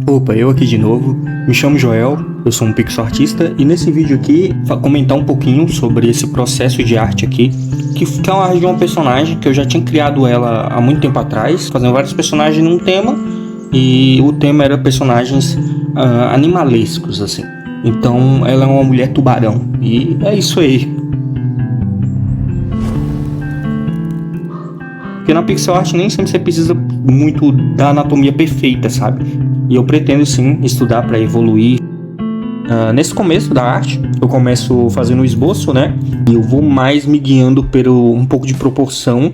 Opa, eu aqui de novo. Me chamo Joel, eu sou um pixel artista e nesse vídeo aqui vou comentar um pouquinho sobre esse processo de arte aqui, que é uma arte de uma personagem que eu já tinha criado ela há muito tempo atrás, fazendo vários personagens num tema, e o tema era personagens animalescos, assim. Então ela é uma mulher tubarão e é isso aí. Porque na pixel art nem sempre você precisa muito da anatomia perfeita, sabe? E eu pretendo sim estudar para evoluir. Nesse começo da arte, eu começo fazendo o esboço, né? E eu vou mais me guiando pelo um pouco de proporção,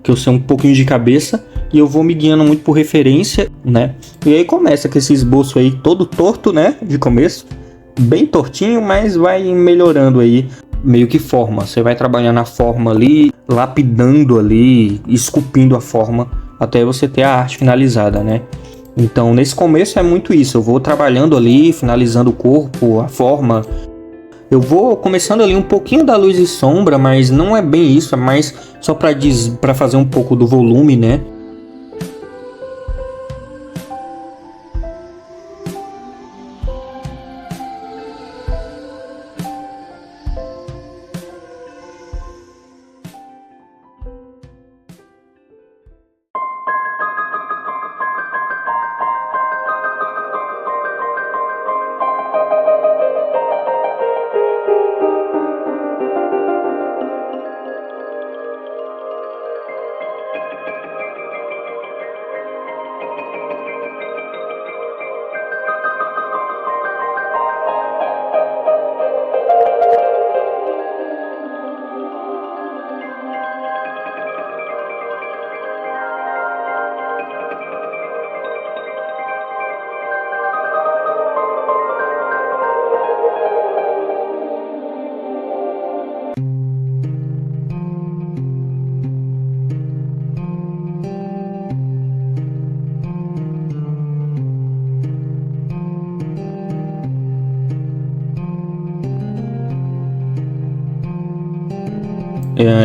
que eu sei um pouquinho de cabeça, e eu vou me guiando muito por referência, né? E aí começa com esse esboço aí todo torto, né? De começo, bem tortinho, mas vai melhorando aí. Meio que forma, você vai trabalhando a forma ali, lapidando ali, esculpindo a forma até você ter a arte finalizada, né? Então nesse começo é muito isso, eu vou trabalhando ali, finalizando o corpo, a forma. Eu vou começando ali um pouquinho da luz e sombra, mas não é bem isso, é mais só para fazer um pouco do volume, né?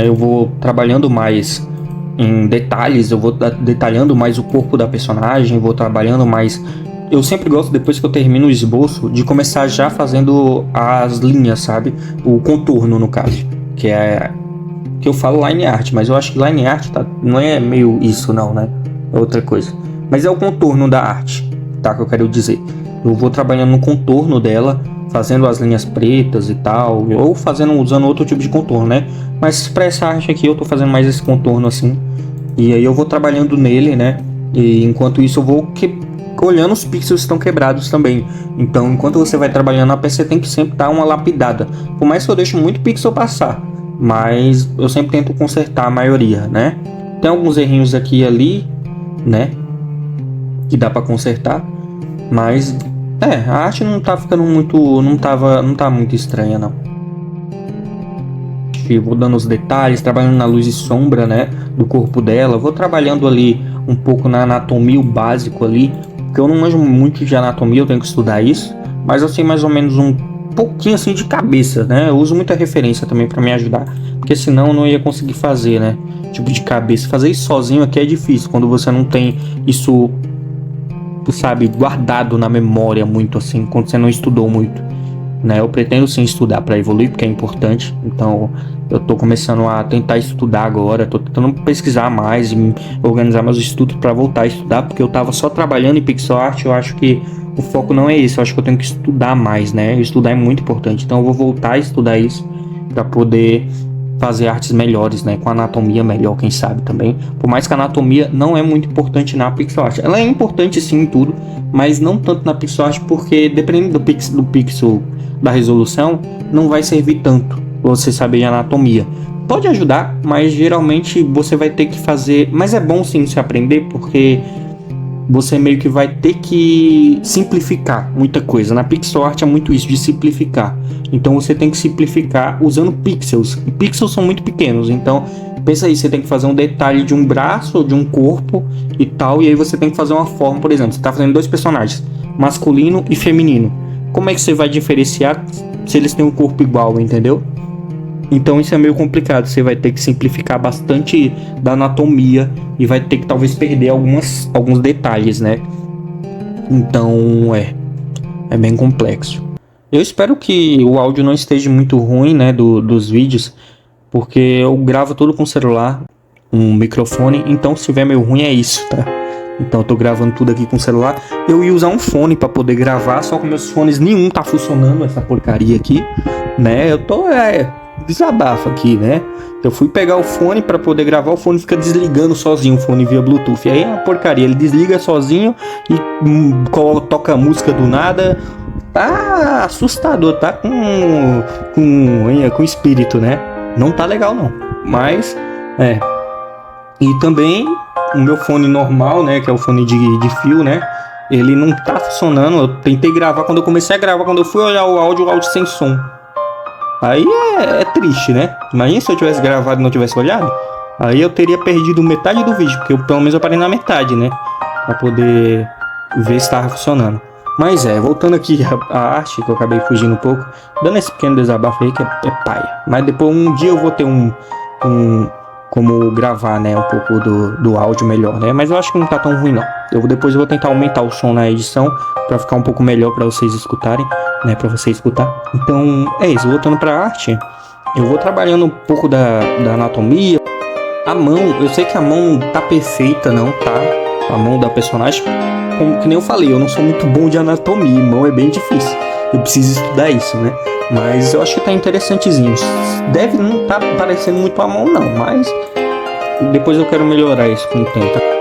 Eu vou trabalhando mais em detalhes, eu vou detalhando mais o corpo da personagem, vou trabalhando mais. Eu sempre gosto, depois que eu termino o esboço, de começar já fazendo as linhas, sabe? O contorno, no caso, que é que eu falo line art, mas eu acho que line art não é meio isso não, né? É outra coisa. Mas é o contorno da arte, tá? Que eu quero dizer. Eu vou trabalhando no contorno dela, fazendo as linhas pretas e tal, ou usando outro tipo de contorno, né? Mas para essa arte aqui eu tô fazendo mais esse contorno assim. E aí eu vou trabalhando nele, né? E enquanto isso eu vou olhando os pixels que estão quebrados também. Então enquanto você vai trabalhando a peça, você tem que sempre dar uma lapidada. Por mais que eu deixe muito pixel passar, mas eu sempre tento consertar a maioria, né? Tem alguns errinhos aqui e ali, né? Que dá para consertar, mas a arte não tá ficando muito, não tá muito estranha não. Vou dando os detalhes, trabalhando na luz e sombra, né, do corpo dela. Vou trabalhando ali um pouco na anatomia, o básico ali, porque eu não manjo muito de anatomia, eu tenho que estudar isso, mas eu sei mais ou menos um pouquinho assim de cabeça, né? Eu uso muita referência também para me ajudar, porque senão eu não ia conseguir fazer, né? Tipo de cabeça. Fazer isso sozinho aqui é difícil, quando você não tem isso, sabe, guardado na memória muito assim, quando você não estudou muito, né? Eu pretendo sim estudar para evoluir, porque é importante. Então eu tô começando a tentar estudar agora, tô tentando pesquisar mais e organizar meus estudos para voltar a estudar, porque eu tava só trabalhando em pixel art. Eu acho que o foco não é esse, eu acho que eu tenho que estudar mais, né? Estudar é muito importante, então eu vou voltar a estudar isso para poder fazer artes melhores, né? Com anatomia melhor, quem sabe também. Por mais que a anatomia não é muito importante na pixel art. Ela é importante sim em tudo, mas não tanto na pixel art, porque dependendo do pixel da resolução, não vai servir tanto você saber de anatomia. Pode ajudar, mas geralmente você vai ter que fazer. Mas é bom sim se aprender, porque você meio que vai ter que simplificar muita coisa. Na pixel art é muito isso, de simplificar. Então você tem que simplificar usando pixels. E pixels são muito pequenos, então pensa aí, você tem que fazer um detalhe de um braço ou de um corpo e tal, e aí você tem que fazer uma forma, por exemplo, você está fazendo dois personagens, masculino e feminino. Como é que você vai diferenciar se eles têm um corpo igual, entendeu? Então isso é meio complicado, você vai ter que simplificar bastante da anatomia e vai ter que talvez perder alguns detalhes, né? Então é bem complexo. Eu espero que o áudio não esteja muito ruim, né, dos vídeos, porque eu gravo tudo com celular, um microfone, então se tiver meio ruim é isso, tá? Então eu tô gravando tudo aqui com celular. Eu ia usar um fone para poder gravar, só que meus fones nenhum tá funcionando, essa porcaria aqui, né? Eu tô desabafo aqui, né? Eu fui pegar o fone para poder gravar, o fone fica desligando sozinho, o fone via Bluetooth. Aí é uma porcaria, ele desliga sozinho e toca música do nada. Tá assustador, tá com espírito, né? Não tá legal não. Mas e também o meu fone normal, né, que é o fone de fio, né? Ele não tá funcionando. Eu tentei gravar, quando eu comecei a gravar, quando eu fui olhar o áudio sem som. Aí é triste, né? Imagina se eu tivesse gravado e não tivesse olhado. Aí eu teria perdido metade do vídeo, porque pelo menos eu parei na metade, né? Pra poder ver se tava funcionando. Mas voltando aqui à arte, que eu acabei fugindo um pouco, dando esse pequeno desabafo aí que é paia. Mas depois um dia eu vou ter como gravar, né, um pouco do áudio melhor, né? Mas eu acho que não tá tão ruim não. Depois eu vou tentar aumentar o som na edição para ficar um pouco melhor para vocês escutarem, né, para você escutar. Então é isso, voltando para arte, eu vou trabalhando um pouco da anatomia. A mão, eu sei que a mão tá perfeita, não tá? A mão da personagem, como que nem eu falei, eu não sou muito bom de anatomia, mão é bem difícil. Eu preciso estudar isso, né? Mas eu acho que tá interessantezinho. Deve não tá parecendo muito a mão não, mas depois eu quero melhorar isso com o tempo.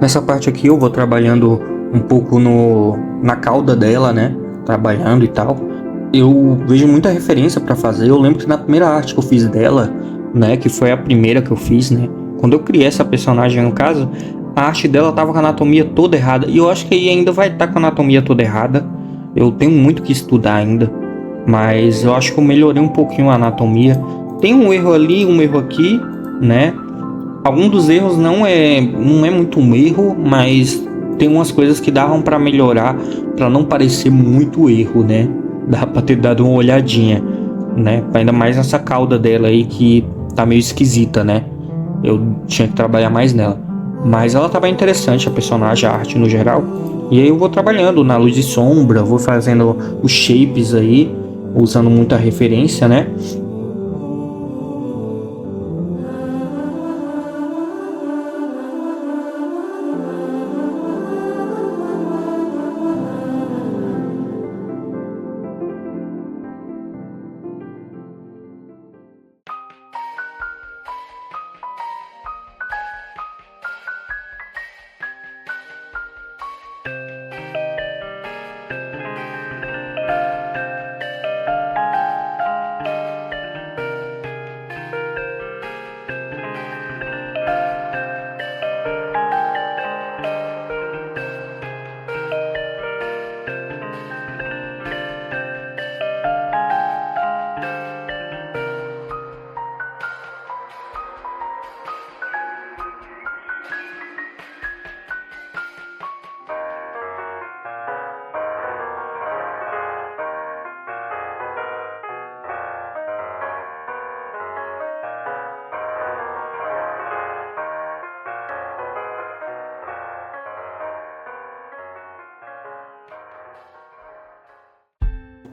Nessa parte aqui eu vou trabalhando um pouco na cauda dela, né? Trabalhando e tal. Eu vejo muita referência para fazer. Eu lembro que na primeira arte que eu fiz dela, né? Que foi a primeira que eu fiz, né? Quando eu criei essa personagem, no caso, a arte dela tava com a anatomia toda errada. E eu acho que aí ainda vai estar com a anatomia toda errada. Eu tenho muito que estudar ainda. Mas eu acho que eu melhorei um pouquinho a anatomia. Tem um erro ali, um erro aqui, né? Algum dos erros não é muito um erro, mas tem umas coisas que davam para melhorar, para não parecer muito erro, né? Dá para ter dado uma olhadinha, né? Ainda mais nessa cauda dela aí que tá meio esquisita, né? Eu tinha que trabalhar mais nela. Mas ela tava interessante, a personagem, a arte no geral. E aí eu vou trabalhando na luz e sombra, vou fazendo os shapes aí, usando muita referência, né?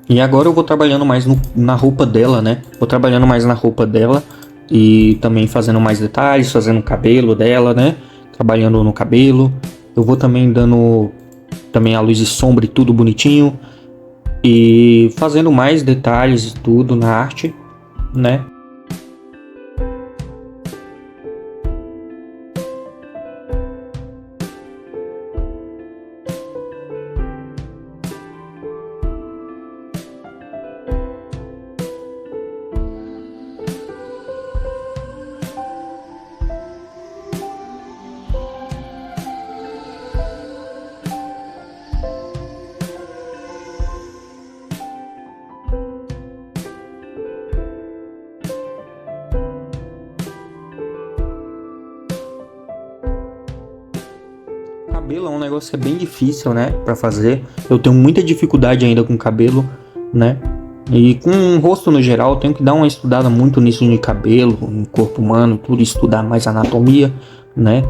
E agora eu vou trabalhando mais na roupa dela, né? Vou trabalhando mais na roupa dela e também fazendo mais detalhes, fazendo o cabelo dela, né? Trabalhando no cabelo. Eu vou também dando também a luz e sombra e tudo bonitinho. E fazendo mais detalhes e tudo na arte, né? Cabelo é um negócio que é bem difícil, né, pra fazer. Eu tenho muita dificuldade ainda com cabelo, né? E com o rosto no geral, eu tenho que dar uma estudada muito nisso de cabelo, no corpo humano, tudo, estudar mais anatomia, né?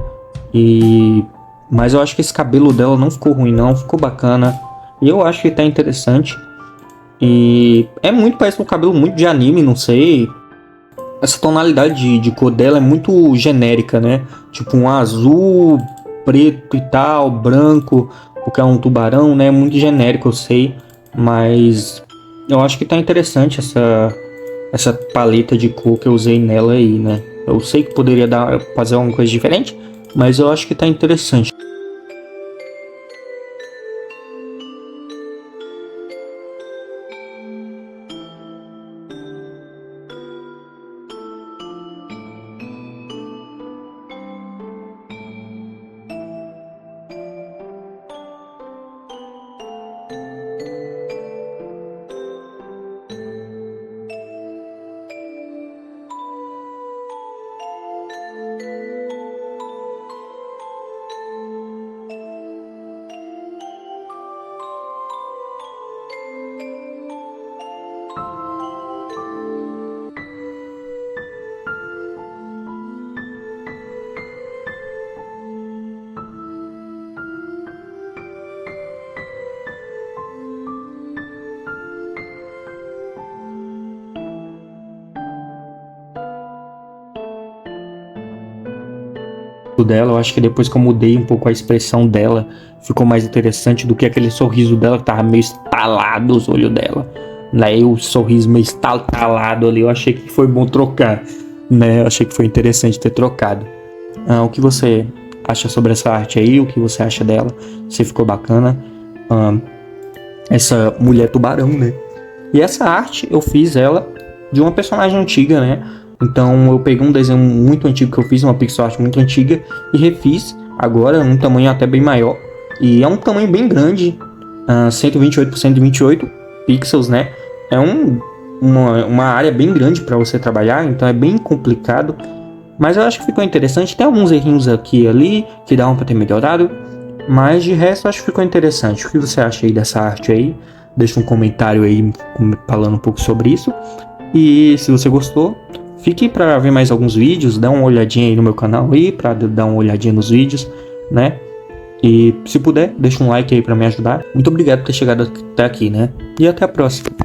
Mas eu acho que esse cabelo dela não ficou ruim não, ficou bacana. E eu acho que tá interessante. E parece um cabelo muito de anime, não sei. Essa tonalidade de cor dela é muito genérica, né? Tipo um azul, preto e tal, branco, porque é um tubarão, né? Muito genérico, eu sei. Mas eu acho que tá interessante essa paleta de cor que eu usei nela aí, né? Eu sei que poderia fazer alguma coisa diferente, mas eu acho que tá interessante. Dela, eu acho que depois que eu mudei um pouco a expressão dela, ficou mais interessante do que aquele sorriso dela que tava meio estalado os olhos dela, né? O sorriso meio estalado ali, eu achei que foi bom trocar, né? Eu achei que foi interessante ter trocado. O que você acha sobre essa arte aí? O que você acha dela? Se ficou bacana? Essa mulher tubarão, né? E essa arte eu fiz ela de uma personagem antiga, né? Então eu peguei um desenho muito antigo que eu fiz, uma pixel art muito antiga, e refiz agora num tamanho até bem maior. E é um tamanho bem grande, 128 por 128 pixels, né? É uma área bem grande para você trabalhar, então é bem complicado. Mas eu acho que ficou interessante. Tem alguns errinhos aqui e ali que davam para ter melhorado, mas de resto eu acho que ficou interessante. O que você acha aí dessa arte aí? Deixa um comentário aí falando um pouco sobre isso. E se você gostou, fique para ver mais alguns vídeos, dá uma olhadinha aí no meu canal aí, para dar uma olhadinha nos vídeos, né? E se puder, deixa um like aí para me ajudar. Muito obrigado por ter chegado até aqui, né? E até a próxima.